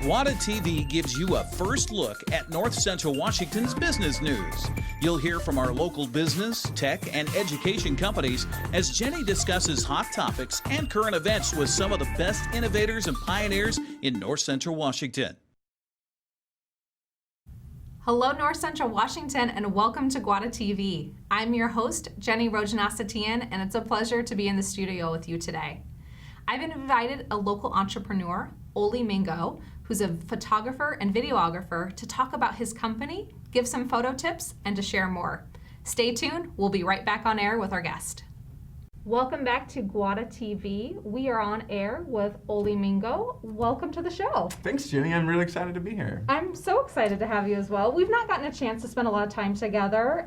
GWATA TV gives you a first look at North Central Washington's business news. You'll hear from our local business, tech, and education companies as Jenny discusses hot topics and current events with some of the best innovators and pioneers in North Central Washington. Hello, North Central Washington, and welcome to GWATA TV. I'm your host, Jenny Rojanasthien, and it's a pleasure to be in the studio with you today. I've invited a local entrepreneur, Oly Mingo, who's a photographer and videographer, to talk about his company, give some photo tips, and to share more. Stay tuned. We'll be right back on air with our guest. Welcome back to GWATA TV. We are on air with Oly Mingo. Welcome to the show. Thanks, Jenny. I'm really excited to be here. I'm so excited to have you as well. We've not gotten a chance to spend a lot of time together,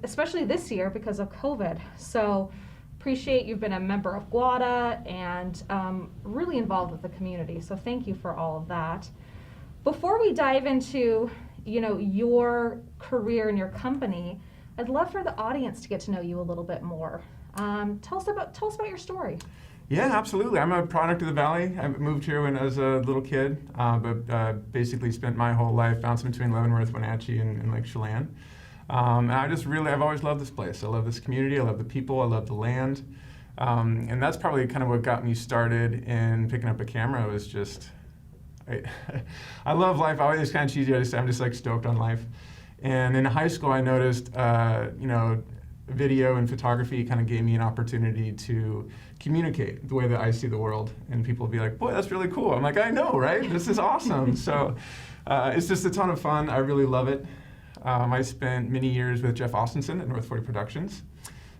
especially this year because of COVID. So appreciate you've been a member of GWATA and really involved with the community. So thank you for all of that. Before we dive into, your career and your company, I'd love for the audience to get to know you a little bit more. Tell us about your story. Yeah, absolutely. I'm a product of the Valley. I moved here when I was a little kid, but basically spent my whole life bouncing between Leavenworth, Wenatchee, and Lake Chelan. And I've always loved this place. I love this community. I love the people. I love the land. And that's probably kind of what got me started in picking up a camera. Was just, I love life. It's kind of cheesy. I'm just like stoked on life. And in high school, I noticed, video and photography kind of gave me an opportunity to communicate the way that I see the world. And people would be like, boy, that's really cool. I'm like, I know, right? This is awesome. So it's just a ton of fun. I really love it. I spent many years with Jeff Austinson at North 40 Productions,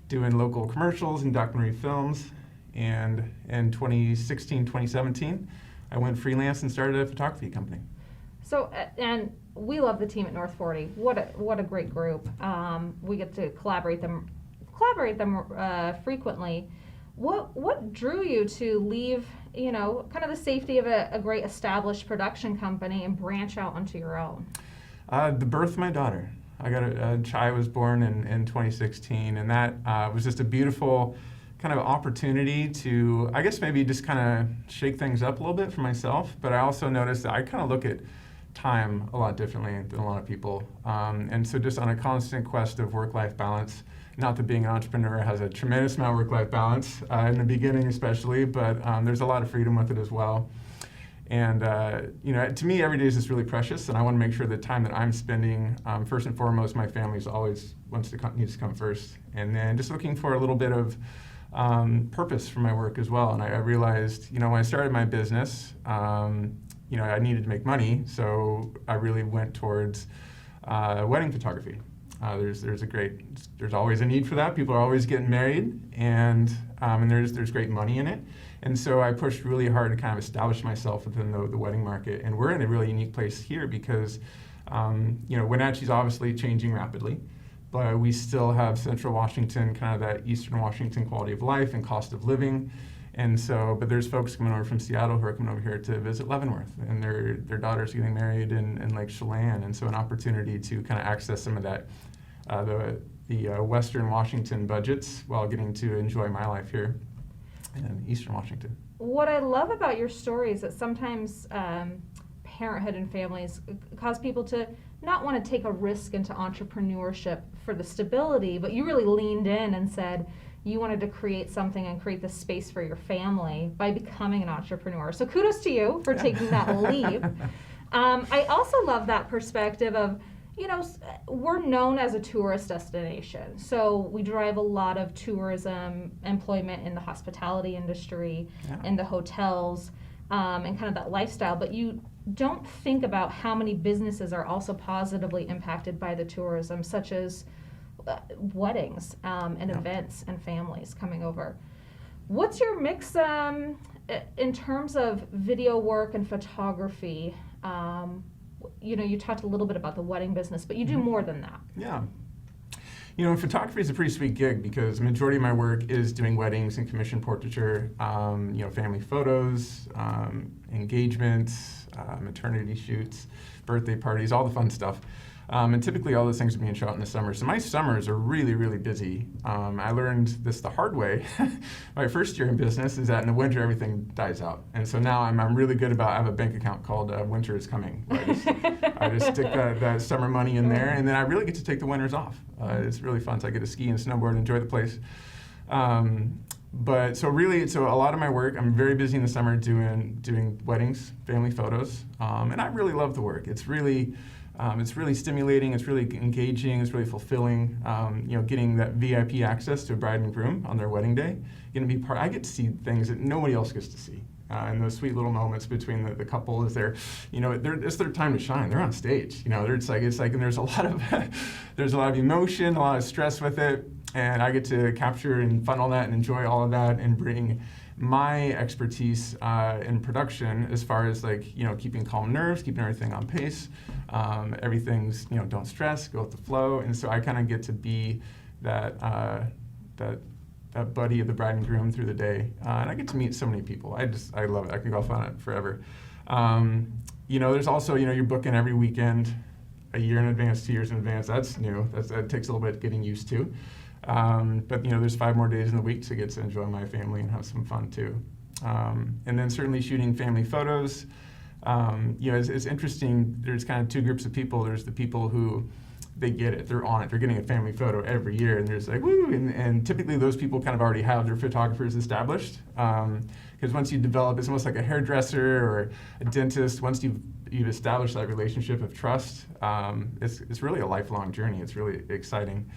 doing local commercials and documentary films. And in 2016, 2017, I went freelance and started a photography company. So, and we love the team at North 40. What a great group. We get to collaborate them frequently. What drew you to leave, kind of the safety of a great established production company and branch out onto your own? The birth of my daughter. I was born in 2016, and that was just a beautiful kind of opportunity to, I guess, maybe just kind of shake things up a little bit for myself. But I also noticed that I kind of look at time a lot differently than a lot of people. And so just on a constant quest of work-life balance, not that being an entrepreneur has a tremendous amount of work-life balance, in the beginning especially, but there's a lot of freedom with it as well. And to me, every day is just really precious, and I want to make sure the time that I'm spending, first and foremost, my family's always needs to come first. And then just looking for a little bit of purpose for my work as well. And I realized, when I started my business, I needed to make money, so I really went towards wedding photography. There's always a need for that. People are always getting married, and there's great money in it. And so I pushed really hard to kind of establish myself within the wedding market. And we're in a really unique place here because, Wenatchee's obviously changing rapidly, but we still have Central Washington, kind of that Eastern Washington quality of life and cost of living. And so, but there's folks coming over from Seattle who are coming over here to visit Leavenworth, and their daughter's getting married in Lake Chelan. And so an opportunity to kind of access some of that, the Western Washington budgets while getting to enjoy my life here in Eastern Washington. What I love about your story is that sometimes parenthood and families cause people to not want to take a risk into entrepreneurship for the stability, but you really leaned in and said you wanted to create something and create this space for your family by becoming an entrepreneur. So kudos to you for taking that leap. I also love that perspective of, we're known as a tourist destination. So we drive a lot of tourism employment in the hospitality industry, in the hotels, and kind of that lifestyle. But you don't think about how many businesses are also positively impacted by the tourism, such as weddings and events and families coming over. What's your mix in terms of video work and photography? You talked a little bit about the wedding business, but you do more than that. Yeah. Photography is a pretty sweet gig because the majority of my work is doing weddings and commission portraiture, family photos, engagements, maternity shoots, birthday parties, all the fun stuff. And typically all those things are being shot in the summer. So my summers are really, really busy. I learned this the hard way. My first year in business is that in the winter everything dies out. And so now I'm really good about, I have a bank account called Winter is Coming. I just stick that summer money in there, and then I really get to take the winters off. It's really fun. So I get to ski and snowboard and enjoy the place. But so a lot of my work, I'm very busy in the summer doing weddings, family photos, and I really love the work. It's really stimulating, it's really engaging, it's really fulfilling. Getting that VIP access to a bride and groom on their wedding day, I get to see things that nobody else gets to see. And those sweet little moments between the couple as it's their time to shine. They're on stage, it's like, and there's a lot of emotion, a lot of stress with it. And I get to capture and funnel that and enjoy all of that and bring my expertise in production as far as keeping calm nerves, keeping everything on pace. Everything's, don't stress, go with the flow. And so I kind of get to be that buddy of the bride and groom through the day. And I get to meet so many people. I love it. I can go off on it forever. There's also, you're booking every weekend, a year in advance, 2 years in advance. That's new. That takes a little bit getting used to. But there's 5 more days in the week to get to enjoy my family and have some fun too. And then certainly shooting family photos. It's interesting. There's kind of 2 groups of people. There's the people who they get it. They're on it. They're getting a family photo every year, and there's woo. And typically those people kind of already have their photographers established. Because once you develop, it's almost like a hairdresser or a dentist. Once you've established that relationship of trust, it's really a lifelong journey. It's really exciting.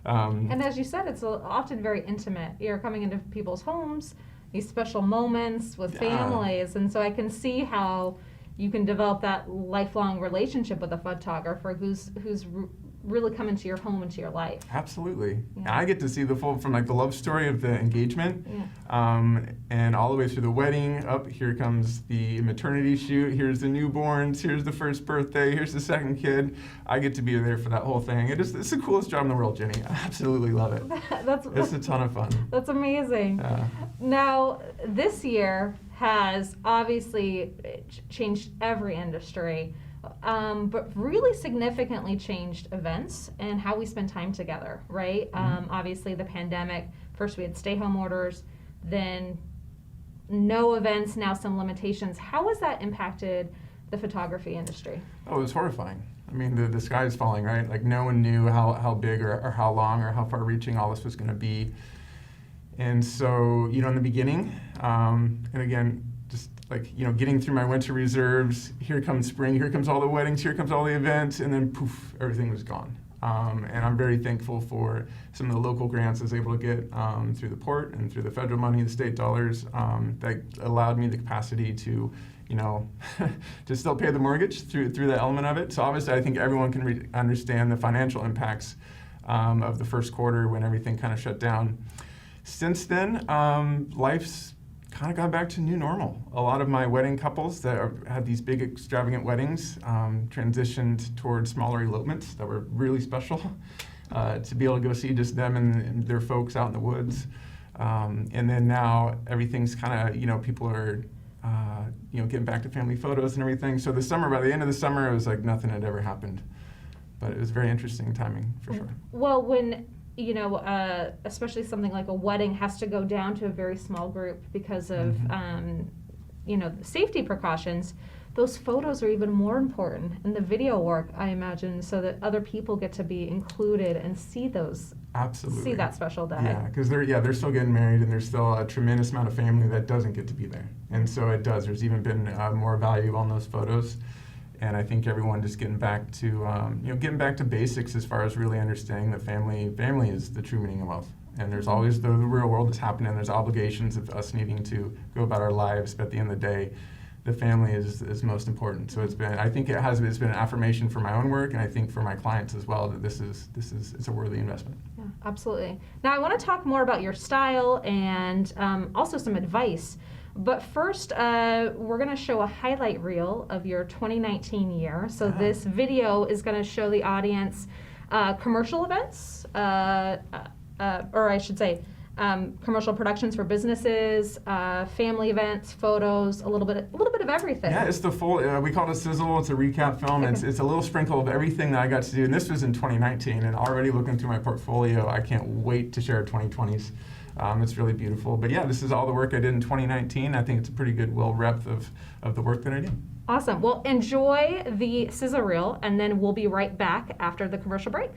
And as you said, it's often very intimate. You're coming into people's homes, these special moments with families, and so I can see how you can develop that lifelong relationship with a photographer who's really come into your home, into your life. Absolutely. Yeah. And I get to see the full, from the love story of the engagement, and all the way through the wedding, here comes the maternity shoot, here's the newborns, here's the first birthday, here's the second kid. I get to be there for that whole thing. It's the coolest job in the world, Jenny. I absolutely love it. It's a ton of fun. That's amazing. Now, this year has obviously changed every industry. But really significantly changed events and how we spend time together, right? Obviously the pandemic, first we had stay-home orders, then no events, now some limitations. How has that impacted the photography industry? Oh, it was horrifying. I mean, the sky is falling, right? Like no one knew how big or how long or how far-reaching all this was going to be. And so, in the beginning, and again, just getting through my winter reserves, here comes spring, here comes all the weddings, here comes all the events, and then poof, everything was gone. And I'm very thankful for some of the local grants I was able to get through the port and through the federal money, the state dollars, that allowed me the capacity to, to still pay the mortgage through that element of it. So obviously I think everyone can understand the financial impacts of the first quarter when everything kind of shut down. Since then, life's kind of gone back to new normal. A lot of my wedding couples that had these big extravagant weddings transitioned towards smaller elopements that were really special to be able to go see just them and their folks out in the woods. And then now everything's kind of, people are getting back to family photos and everything. So by the end of the summer, it was like nothing had ever happened. But it was very interesting timing for sure. Well, when especially something like a wedding has to go down to a very small group because of, safety precautions, those photos are even more important in the video work, I imagine, so that other people get to be included and see those. Absolutely. See that special day. Yeah, because they're still getting married, and there's still a tremendous amount of family that doesn't get to be there. And so it does. There's even been more value on those photos. And I think everyone just getting back to basics as far as really understanding that family is the true meaning of wealth. And there's always the real world that's happening. There's obligations of us needing to go about our lives, but at the end of the day, the family is most important. So it's been an affirmation for my own work, and I think for my clients as well, that it's a worthy investment. Yeah, absolutely. Now I want to talk more about your style and also some advice. But first, we're going to show a highlight reel of your 2019 year. So this video is going to show the audience commercial events, or I should say, commercial productions for businesses, family events, photos, a little bit of everything. Yeah, it's the full. We call it a sizzle. It's a recap film. Okay. It's a little sprinkle of everything that I got to do. And this was in 2019. And already looking through my portfolio, I can't wait to share 2020s. It's really beautiful. But yeah, this is all the work I did in 2019. I think it's a pretty good rep of the work that I do. Awesome. Well, enjoy the sizzle reel, and then we'll be right back after the commercial break.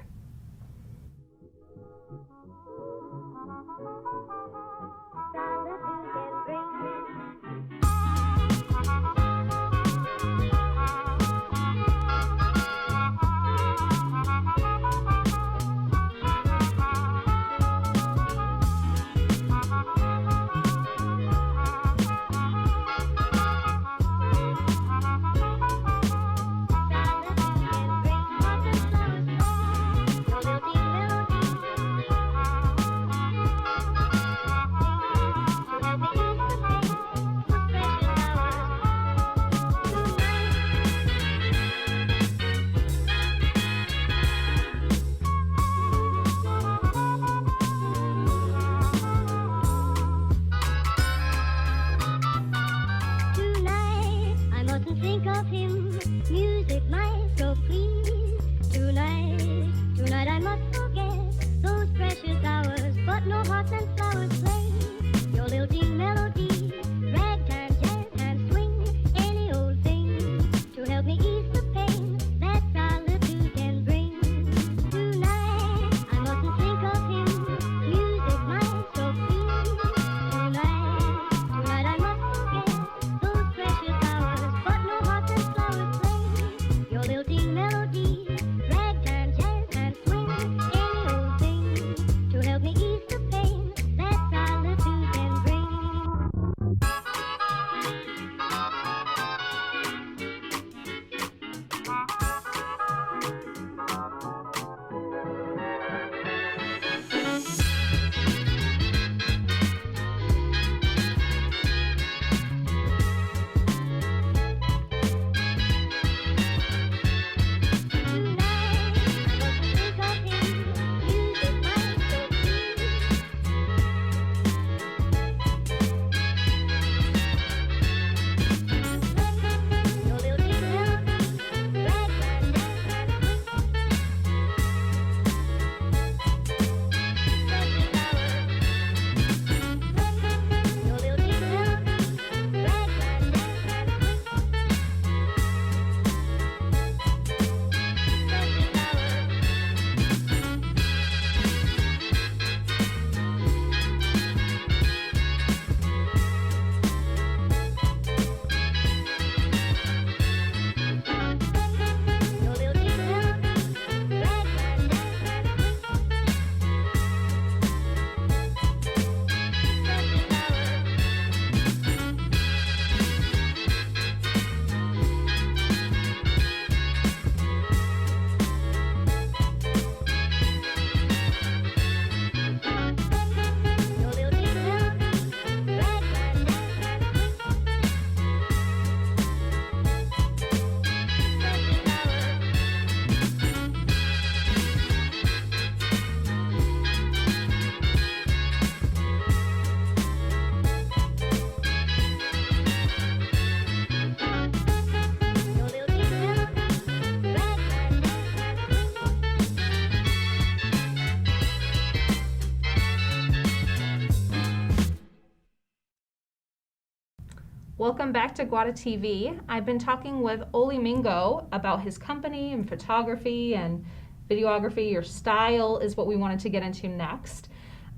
Welcome back to GWATA TV. I've been talking with Oly Mingo about his company and photography and videography. Your style is what we wanted to get into next.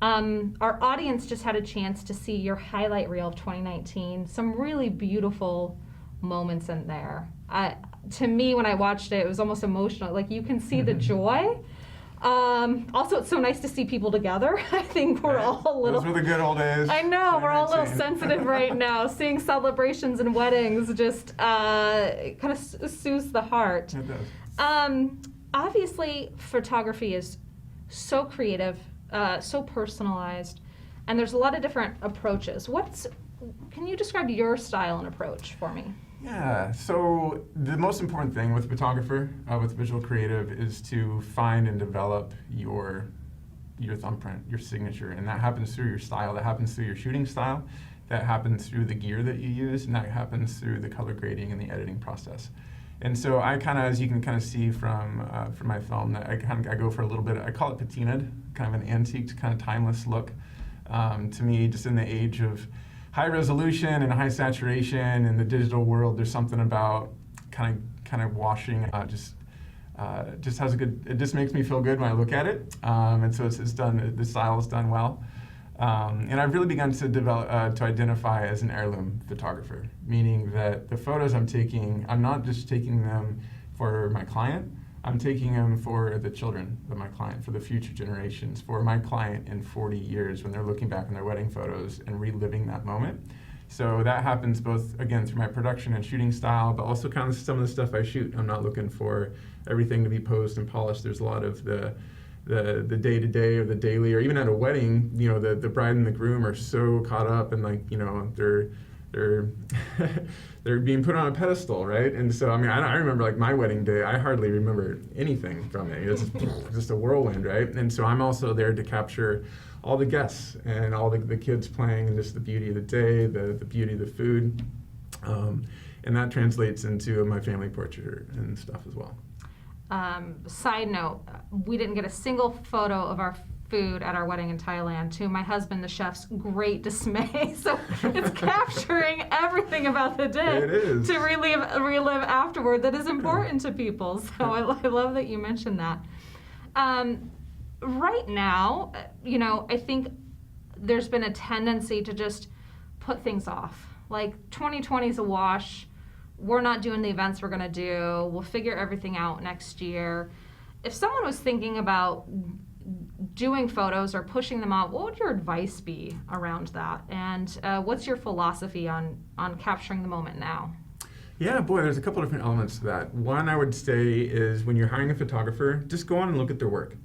Our audience just had a chance to see your highlight reel of 2019. Some really beautiful moments in there. To me, when I watched it, it was almost emotional. Like, you can see the joy. Also, it's so nice to see people together. I think we're all a little... Those were the good old days. I know, we're all a little sensitive right now. Seeing celebrations and weddings just kind of soothes the heart. It does. Obviously, photography is so creative, so personalized, and there's a lot of different approaches. Can you describe your style and approach for me? Yeah, so the most important thing with a photographer, with visual creative, is to find and develop your your thumbprint, your signature, and that happens through your style, that happens through your shooting style, that happens through the gear that you use, and that happens through the color grading and the editing process. And so I kind of, as you can kind of see from my film, that I go for a little bit, I call it patinaed, kind of an antique, kind of timeless look. To me, just in the age of high resolution and high saturation in the digital world, there's something about kind of washing, just has a good, it just makes me feel good when I look at it. And so it's done, the style is done well. And I've really begun to develop, to identify as an heirloom photographer, meaning that the photos I'm taking, I'm not just taking them for my client, I'm taking them for the children of my client, for the future generations, for my client in 40 years when they're looking back on their wedding photos and reliving that moment. So that happens both, again, through my production and shooting style, but also kind of some of the stuff I shoot. I'm not looking for everything to be posed and polished. There's a lot of the day-to-day or the daily, or even at a wedding, you know, the bride and the groom are so caught up and, like, you know, they're they're being put on a pedestal, right? And so, I mean, I remember, like, my wedding day, I hardly remember anything from it. It's just a whirlwind, right? And so I'm also there to capture all the guests and all the kids playing and just the beauty of the day, the beauty of the food. And that translates into my family portrait and stuff as well. Side note, we didn't get a single photo of our food at our wedding in Thailand, to my husband, the chef's great dismay. So it's capturing everything about the day to relive afterward that is important to people. So I love that you mentioned that. Right now, you know, I think there's been a tendency to just put things off. Like 2020 is a wash. We're not doing the events we're going to do. We'll figure everything out next year. If someone was thinking about doing photos or pushing them out, what would your advice be around that? And what's your philosophy on capturing the moment now? Yeah, boy, there's a couple different elements to that. One, I would say, is when you're hiring a photographer, just go on and look at their work.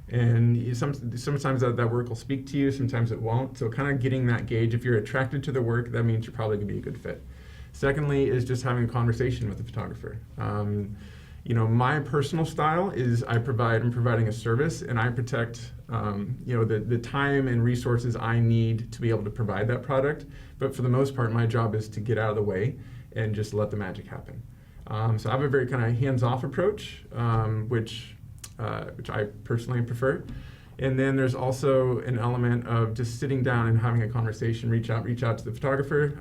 And sometimes that work will speak to you, sometimes it won't. So kind of getting that gauge, if you're attracted to the work, that means you're probably going to be a good fit. Secondly is just having a conversation with the photographer. You know, my personal style is I'm providing a service, and I protect, you know, the time and resources I need to be able to provide that product. But for the most part, my job is to get out of the way and just let the magic happen. So I have a very kind of hands-off approach, which I personally prefer. And then there's also an element of just sitting down and having a conversation, reach out to the photographer.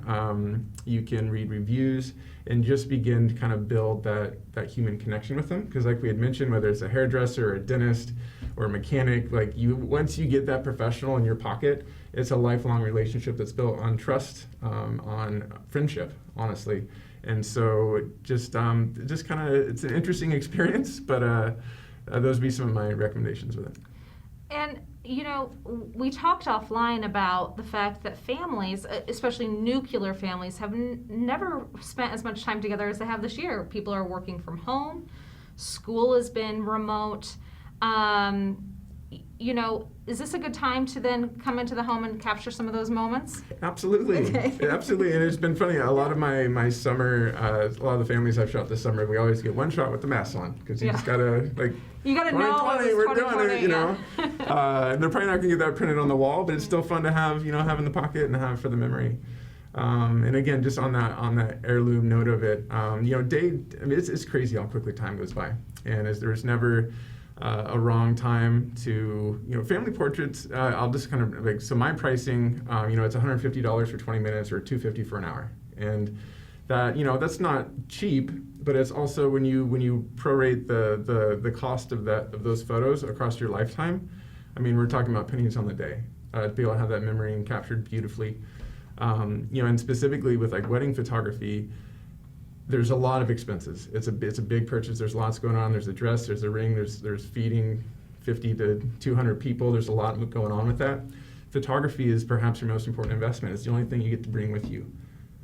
You can read reviews and just begin to kind of build that human connection with them. Because like we had mentioned, whether it's a hairdresser or a dentist or a mechanic, like once you get that professional in your pocket, it's a lifelong relationship that's built on trust, on friendship, honestly. And so just kind of, it's an interesting experience, but those would be some of my recommendations with it. And, you know, we talked offline about the fact that families, especially nuclear families, have never spent as much time together as they have this year. People are working from home. School has been remote. You know, is this a good time to then come into the home and capture some of those moments? Absolutely. Okay. Absolutely. And it's been funny. A lot of my summer, a lot of the families I've shot this summer, we always get one shot with the mask on, because you just gotta, like, you gotta know we're doing it, you know. They're probably not gonna get that printed on the wall, but it's still fun to have, you know, have in the pocket and have for the memory. And again, just on that heirloom note of it, you know, I mean, it's crazy how quickly time goes by, and as there's never a wrong time to, you know, family portraits. I'll just kind of like, so my pricing, you know, it's $150 for 20 minutes or $250 for an hour, and that, you know, that's not cheap, but it's also when you prorate the cost of those photos across your lifetime. I mean, we're talking about pennies on the day to be able to have that memory and captured beautifully. You know, and specifically with like wedding photography, there's a lot of expenses. It's a big purchase. There's lots going on. There's a dress, there's a ring, there's feeding 50 to 200 people. There's a lot going on with that. Photography is perhaps your most important investment. It's the only thing you get to bring with you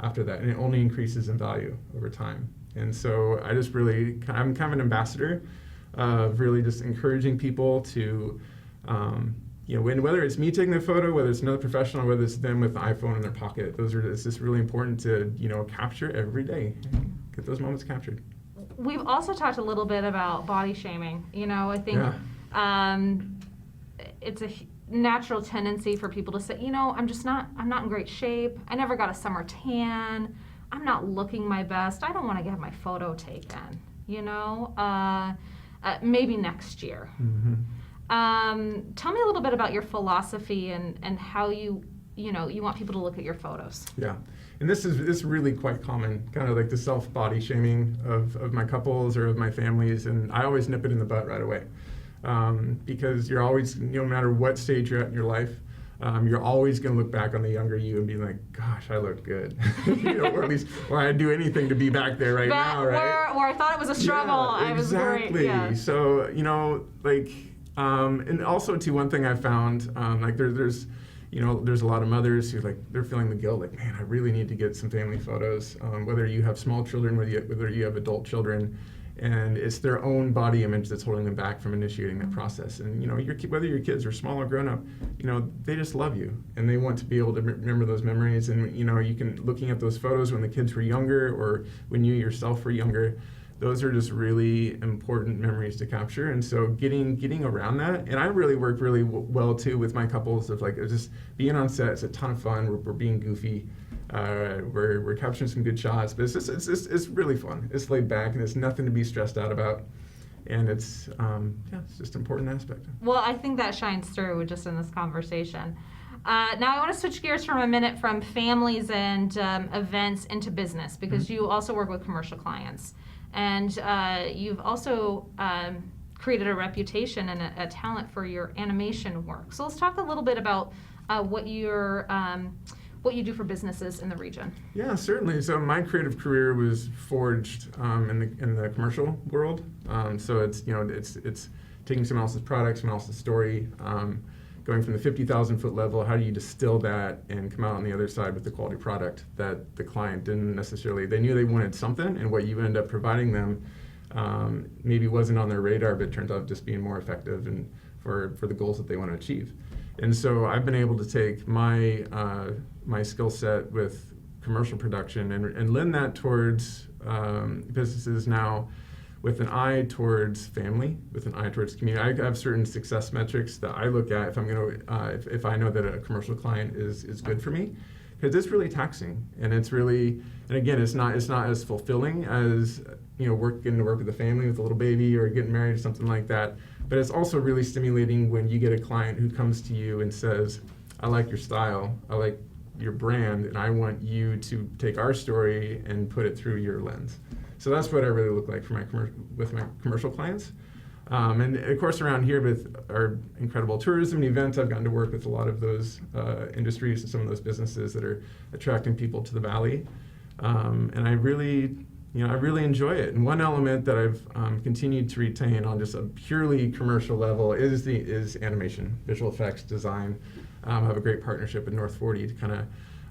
after that, and it only increases in value over time. And so I'm kind of an ambassador of really just encouraging people to, you know, whether it's me taking the photo, whether it's another professional, whether it's them with the iPhone in their pocket, it's just really important to, you know, capture every day, get those moments captured. We've also talked a little bit about body shaming. You know, I think it's natural tendency for people to say, I'm not in great shape. I never got a summer tan. I'm not looking my best. I don't want to get my photo taken, maybe next year. Tell me a little bit about your philosophy and how you want people to look at your photos. Yeah, and this is really quite common, kind of like the self-body shaming of my couples or of my families, and I always nip it in the butt right away. Because you're always, no matter what stage you're at in your life, you're always going to look back on the younger you and be like, gosh, I look good. or I'd do anything to be back there now, right? Where I thought it was a struggle, yeah, I was great. Exactly. Yeah. So, and also too, one thing I found, there's a lot of mothers who they're feeling the guilt, like, man, I really need to get some family photos, whether you have small children, whether you have adult children. And it's their own body image that's holding them back from initiating that process. And whether your kids are small or grown up, they just love you and they want to be able to remember those memories. And you can, looking at those photos when the kids were younger or when you yourself were younger, those are just really important memories to capture. And so getting around that, and I really work really well too with my couples of just being on set. It's a ton of fun. We're being goofy. We're capturing some good shots, but it's really fun. It's laid back, and it's nothing to be stressed out about, and it's just an important aspect. Well, I think that shines through just in this conversation. Now I want to switch gears for a minute from families and events into business, because you also work with commercial clients, and you've also created a reputation and a talent for your animation work. So let's talk a little bit about what you do for businesses in the region. Yeah, certainly. So my creative career was forged in the commercial world. So it's taking someone else's product, someone else's story, going from the 50,000 foot level. How do you distill that and come out on the other side with the quality product that the client didn't necessarily? They knew they wanted something, and what you end up providing them maybe wasn't on their radar, but it turns out just being more effective and for the goals that they want to achieve. And so I've been able to take my skill set with commercial production and lend that towards businesses now with an eye towards family, with an eye towards community. I have certain success metrics that I look at if I'm going to, if I know that a commercial client is good for me, because it's really taxing, and it's really, and again, it's not as fulfilling as getting to work with a family with a little baby or getting married or something like that. But it's also really stimulating when you get a client who comes to you and says, I like your style, I like your brand, and I want you to take our story and put it through your lens. So that's what I really look like for with my commercial clients. And of course, around here with our incredible tourism and events, I've gotten to work with a lot of those industries and some of those businesses that are attracting people to the valley. And I really enjoy it. And one element that I've continued to retain on just a purely commercial level is animation, visual effects, design. I have a great partnership with North 40 to kind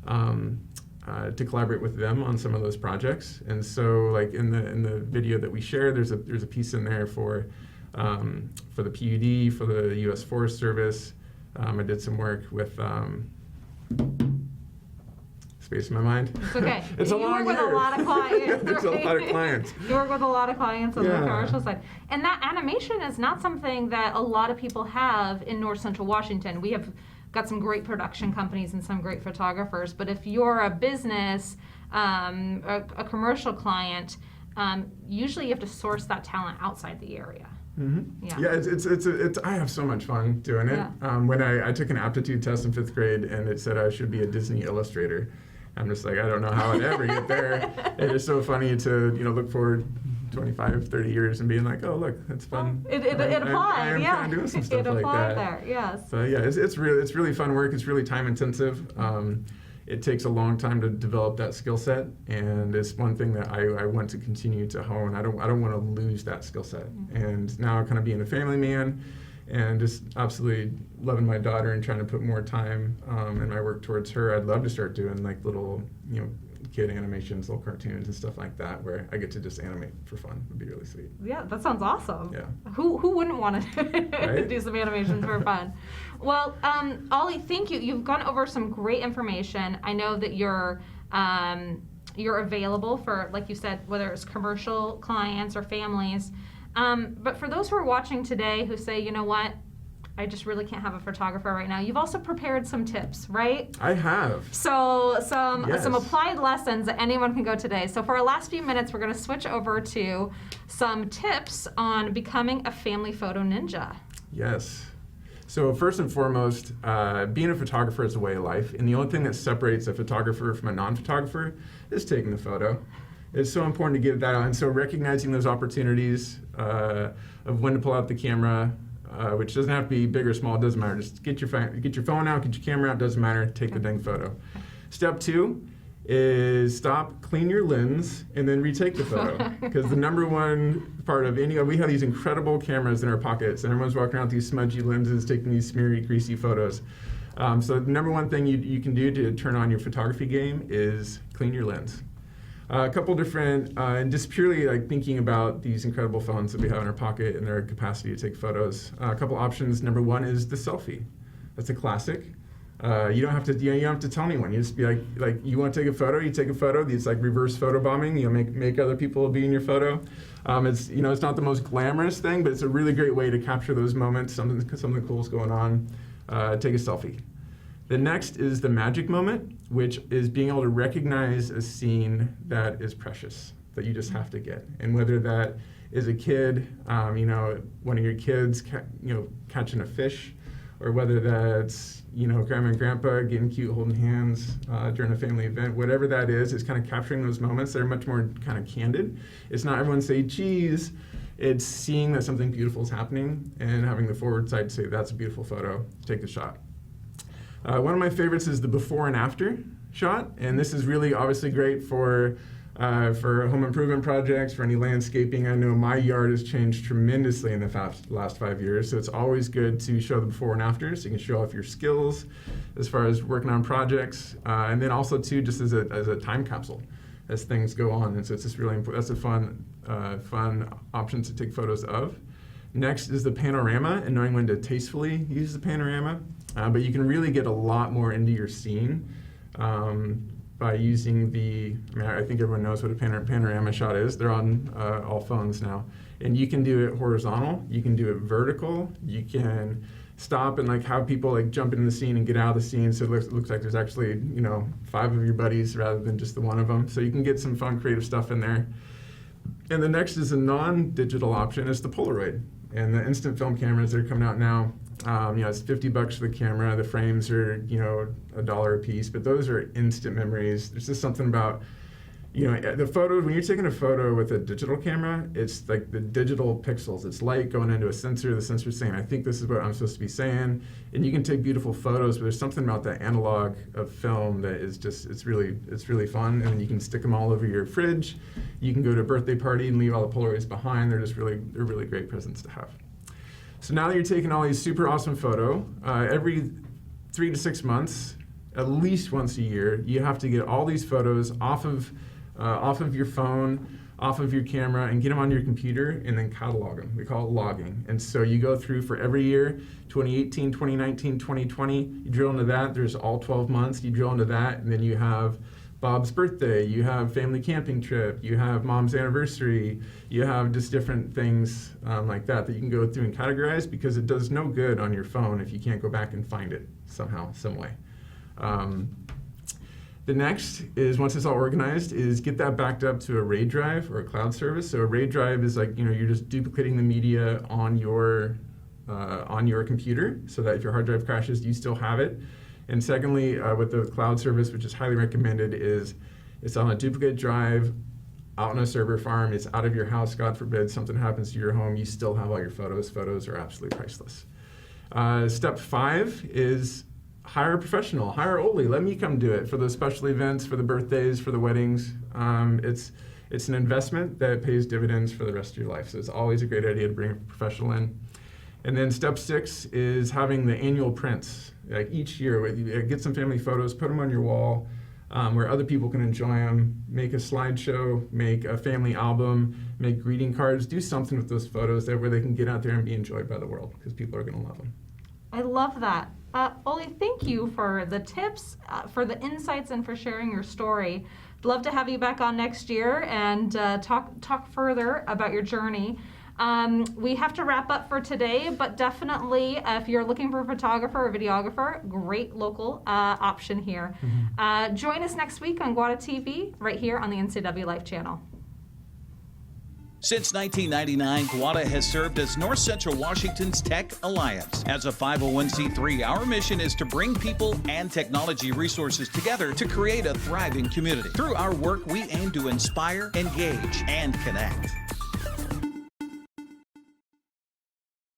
of to collaborate with them on some of those projects. And so, like in the video that we share, there's a piece in there for the PUD, for the U.S. Forest Service. I did some work with. Space in my mind. It's okay. It's you a long work with a lot of clients. There's right? a lot of clients. You work with a lot of clients on the commercial side. And that animation is not something that a lot of people have in North Central Washington. We have got some great production companies and some great photographers, but if you're a business, a commercial client, usually you have to source that talent outside the area. Mm-hmm. Yeah, it's I have so much fun doing it. Yeah. When I took an aptitude test in 5th grade and it said I should be a Disney illustrator, I'm just like, I don't know how I'd ever get there. It is so funny to look forward 25, 30 years and being like, oh look, that's fun. It applied, I am yeah. kind of doing some stuff it like applied that. there, yes. So yeah, it's really fun work. It's really time intensive. It takes a long time to develop that skill set, and it's one thing that I want to continue to hone. I don't want to lose that skill set. Mm-hmm. And now kind of being a family man and just absolutely loving my daughter and trying to put more time in my work towards her, I'd love to start doing like little, kid animations, little cartoons and stuff like that, where I get to just animate for fun. Would be really sweet. Yeah, that sounds awesome. Yeah. Who wouldn't want to right? do some animations for fun? Well, Oly, thank you. You've gone over some great information. I know that you're available for, like you said, whether it's commercial clients or families. But for those who are watching today who say, you know what, I just really can't have a photographer right now. You've also prepared some tips, right? I have. So some Yes. applied lessons that anyone can go today. So for our last few minutes, we're going to switch over to some tips on becoming a family photo ninja. Yes. So first and foremost, being a photographer is a way of life, and the only thing that separates a photographer from a non-photographer is taking the photo. It's so important to get that out, and so recognizing those opportunities of when to pull out the camera, which doesn't have to be big or small, it doesn't matter. Just get your phone out, get your camera out, doesn't matter, take the dang photo. Step 2 is stop, clean your lens, and then retake the photo. Because the number one part of we have these incredible cameras in our pockets, and everyone's walking around with these smudgy lenses, taking these smeary, greasy photos. So the number one thing you can do to turn on your photography game is clean your lens. A couple different, and just purely like thinking about these incredible phones that we have in our pocket and their capacity to take photos. A couple options. Number one is the selfie. That's a classic. You don't have to tell anyone. You just be like you want to take a photo, you take a photo. It's like reverse photo bombing. You make other people be in your photo. It's not the most glamorous thing, but it's a really great way to capture those moments. Something cool's going on. Take a selfie. The next is the magic moment, which is being able to recognize a scene that is precious, that you just have to get. And whether that is a kid, one of your kids, catching a fish, or whether that's, grandma and grandpa getting cute, holding hands during a family event, whatever that is, it's kind of capturing those moments that are much more kind of candid. It's not everyone say, geez. It's seeing that something beautiful is happening and having the forward side to say, that's a beautiful photo, take the shot. One of my favorites is the before and after shot, and this is really obviously great for home improvement projects, for any landscaping. I know my yard has changed tremendously in the last 5 years, so it's always good to show the before and after, so you can show off your skills as far as working on projects, and then also too, just as a time capsule as things go on. And so it's just really important. That's a fun option to take photos of. Next is the panorama, and knowing when to tastefully use the panorama. But you can really get a lot more into your scene by using I think everyone knows what a panorama shot is. They're on all phones now. And you can do it horizontal, you can do it vertical, you can stop and have people jump into the scene and get out of the scene, so it looks like there's actually 5 of your buddies rather than just the one of them. So you can get some fun creative stuff in there. And the next is a non-digital option, is the Polaroid. And the instant film cameras that are coming out now, it's $50 for the camera. The frames are, $1 a piece, but those are instant memories. There's just something about, the photo, when you're taking a photo with a digital camera, it's like the digital pixels. It's light going into a sensor. The sensor's saying, I think this is what I'm supposed to be saying. And you can take beautiful photos, but there's something about the analog of film that is just, it's really fun. And you can stick them all over your fridge. You can go to a birthday party and leave all the Polaroids behind. They're really great presents to have. So now that you're taking all these super awesome photos, every 3 to 6 months, at least once a year, you have to get all these photos off of your phone, off of your camera, and get them on your computer and then catalog them. We call it logging. And so you go through for every year, 2018, 2019, 2020, you drill into that. There's all 12 months. You drill into that, and then you have Bob's birthday, you have family camping trip, you have mom's anniversary, you have just different things like that you can go through and categorize, because it does no good on your phone if you can't go back and find it somehow, some way. The next is, once it's all organized, is get that backed up to a RAID drive or a cloud service. So a RAID drive is you're just duplicating the media on your computer, so that if your hard drive crashes, you still have it. And secondly, with the cloud service, which is highly recommended, is it's on a duplicate drive, out on a server farm. It's out of your house. God forbid something happens to your home, you still have all your photos. Photos are absolutely priceless. Step 5 is hire a professional. Hire Oly. Let me come do it for those special events, for the birthdays, for the weddings. It's an investment that pays dividends for the rest of your life. So it's always a great idea to bring a professional in. And then step 6 is having the annual prints. Each year, get some family photos, put them on your wall where other people can enjoy them. Make a slideshow, make a family album, make greeting cards. Do something with those photos where they can get out there and be enjoyed by the world, because people are going to love them. I love that. Oly, thank you for the tips, for the insights, and for sharing your story. I'd love to have you back on next year and talk further about your journey. We have to wrap up for today, but definitely if you're looking for a photographer or videographer, great local option here. Join us next week on GWATA TV, right here on the NCW Life channel. Since 1999, GWATA has served as North Central Washington's Tech Alliance. As a 501c3, our mission is to bring people and technology resources together to create a thriving community. Through our work, we aim to inspire, engage, and connect.